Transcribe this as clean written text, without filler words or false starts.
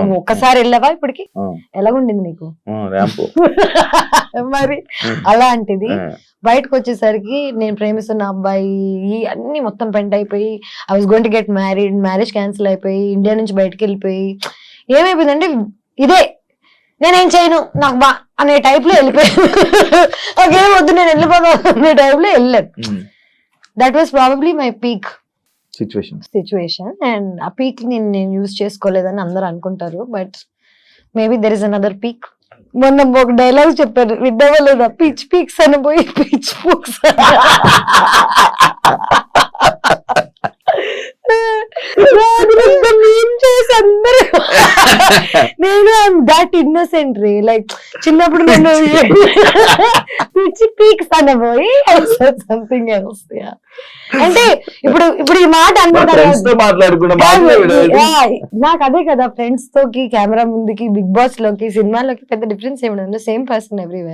నువ్వు ఒక్కసారి వెళ్ళావా ఇప్పటికి? ఎలాగుండింది నీకు? మరి అలాంటిది బయటకు వచ్చేసరికి నేను ప్రేమిస్తున్న అబ్బాయి అన్ని మొత్తం పెంట్ అయిపోయి, I was going to get married, marriage cancel అయిపోయి, ఇండియా నుంచి బయటకు వెళ్ళిపోయి ఏమైపోయిందంటే ఇదే నేనేం చేయను నాకు బా అనే టైప్ లో వెళ్ళిపోయాను. నాకేం వద్దు నేను వెళ్ళిపోతాను అనే టైప్ లో వెళ్ళాను. That was probably my peak situation. And ఆ పీక్ నేను యూజ్ చేసుకోలేదని అందరూ అనుకుంటారు, but maybe there is another peak. మొన్న ఒక డైలాగ్ చెప్పారు, విద్దావా లేదా? పిచ్ పీక్స్ అని పోయి పిచ్ పూక్స్. నేను దాట్ ఇన్నోసెంట్ రే, లైక్ చిన్నప్పుడు నేను పిచ్ పీక్స్ అని పోయి సంథింగ్ ఎల్స్. అంటే ఇప్పుడు ఈ మాట నాకు అదే కదా, ఫ్రెండ్స్ తోకి కెమెరా ముందుకి బిగ్ బాస్ లోకి సినిమాలోకి పెద్ద డిఫరెన్స్ ఏమి ఉండదు, సేమ్ పర్సన్ ఎవ్రీవేర్.